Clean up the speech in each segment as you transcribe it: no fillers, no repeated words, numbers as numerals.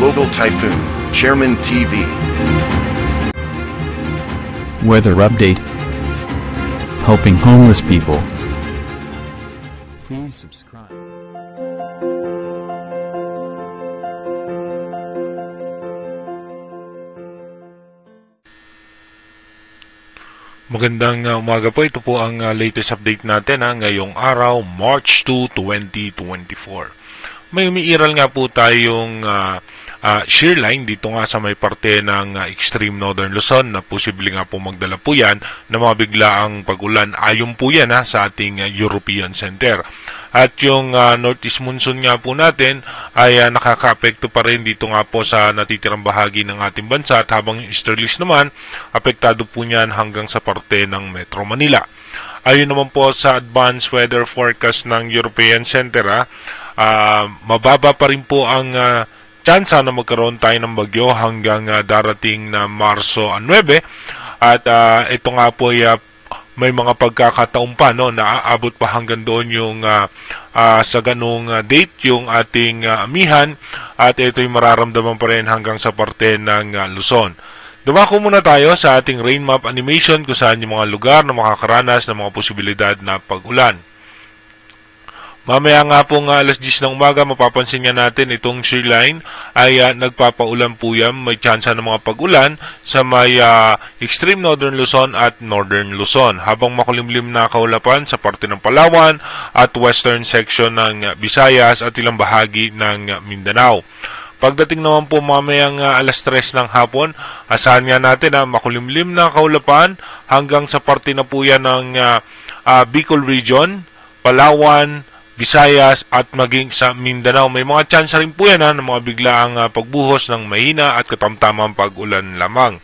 Global Typhoon, Chairman TV. Weather update. Helping homeless people. Please subscribe. Magandang umaga po. Ito po ang latest update natin ngayong araw, March 2, 2024. May umiiral nga po tayong shear line dito nga sa may parte ng extreme northern Luzon na posible nga po magdala po yan na mga biglaang pag-ulan. Ayon po yan sa ating European Center. At yung northeast monsoon nga po natin ay nakaka-apekto pa rin dito nga po sa natitirang bahagi ng ating bansa, at habang yung easterlies naman, apektado po niyan hanggang sa parte ng Metro Manila. Ayon naman po sa advanced weather forecast ng European Center, mababa pa rin po ang tsansa na magkaroon tayo ng bagyo hanggang darating na Marso 9, at ito nga po ay may mga pagkakataon pa na aabot pa hanggang doon yung sa ganung date yung ating amihan, at ito'y mararamdaman pa rin hanggang sa parte ng Luzon. Dumako muna tayo sa ating rain map animation kung saan yung mga lugar na makakaranas ng mga posibilidad na pag-ulan. Mamaya nga pong alas 10 ng umaga, mapapansin nga natin itong shear line ay nagpapaulan po yan. May tsansa ng mga pag-ulan sa may extreme northern Luzon at northern Luzon, habang makulimlim na kaulapan sa parte ng Palawan at western section ng Visayas at ilang bahagi ng Mindanao. Pagdating naman po mamayang alas 3 ng hapon, asahan nga natin makulimlim na kaulapan hanggang sa parte na po yan ng Bicol region, Palawan, Visayas at maging sa Mindanao. May mga chance rin po yan ng mga biglaang pagbuhos ng mahina at katamtamang pag-ulan lamang.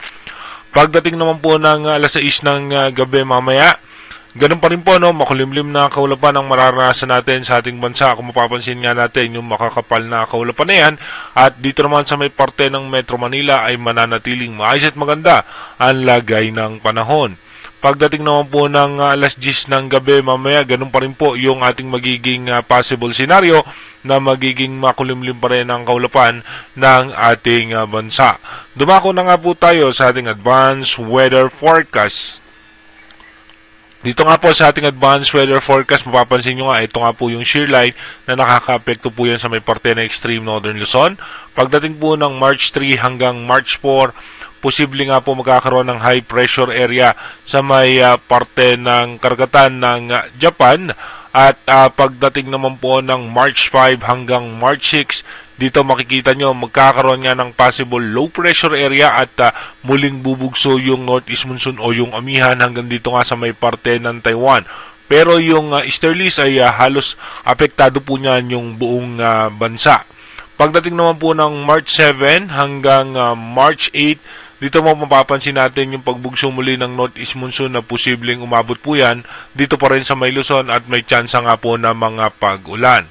Pagdating naman po ng alas 6 ng gabi mamaya, ganun pa rin po makulimlim na kaulapan ang mararanasan natin sa ating bansa. Kung mapapansin nga natin yung makakapal na kaulapan na yan, at dito naman sa may parte ng Metro Manila ay mananatiling maayos at maganda ang lagay ng panahon. Pagdating naman po ng alas 10 ng gabi mamaya, ganun pa rin po yung ating magiging possible scenario na magiging makulimlim pa rin ang kaulapan ng ating bansa. Dumako na nga po tayo sa ating advanced weather forecast. Dito nga po sa ating advanced weather forecast, mapapansin nyo ito nga po yung shear line na nakaka-apekto po yan sa may parte ng extreme northern Luzon. Pagdating po ng March 3 hanggang March 4, posible nga po magkakaroon ng high pressure area sa may parte ng karagatan ng Japan, at pagdating naman po ng March 5 hanggang March 6, dito makikita nyo magkakaroon nga ng possible low pressure area at muling bubugso yung northeast monsoon o yung amihan hanggang dito nga sa may parte ng Taiwan. Pero yung easterlies ay halos apektado po niyan yung buong bansa. Pagdating naman po ng March 7 hanggang March 8, dito mo mapapansin natin yung pagbugso muli ng northeast monsoon na posibleng umabot po yan dito pa rin sa may Luzon, at may tsansa nga po na mga pag-ulan.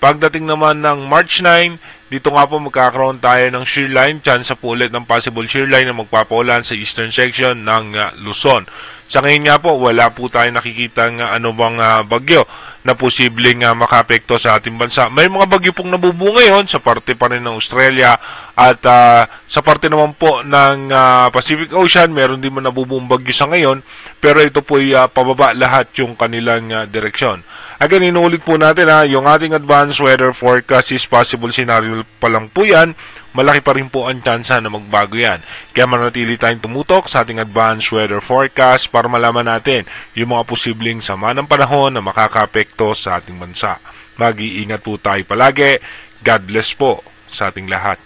Pagdating naman ng March 9, dito nga po magkakaroon tayo ng shear line, tsansa po ulit ng possible shear line na magpapaulan sa eastern section ng Luzon. Sa ngayon nga po, wala po tayo nakikita anumang bagyo na posibleng makapekto sa ating bansa. May mga bagyo pong nabubuo ngayon sa parte pa rin ng Australia, at sa parte naman po ng Pacific Ocean, meron din man nabubuong bagyo sa ngayon, pero ito po ay pababa lahat yung kanilang direksyon. Again, inuulit po natin yung ating advanced weather forecast is possible scenario pa lang po yan. Malaki pa rin po ang tsansa na magbago yan. Kaya manatili tayong tumutok sa ating advanced weather forecast para malaman natin yung mga posibleng sama ng panahon na makakapekto sa ating bansa. Mag-iingat po tayo palagi. God bless po sa ating lahat.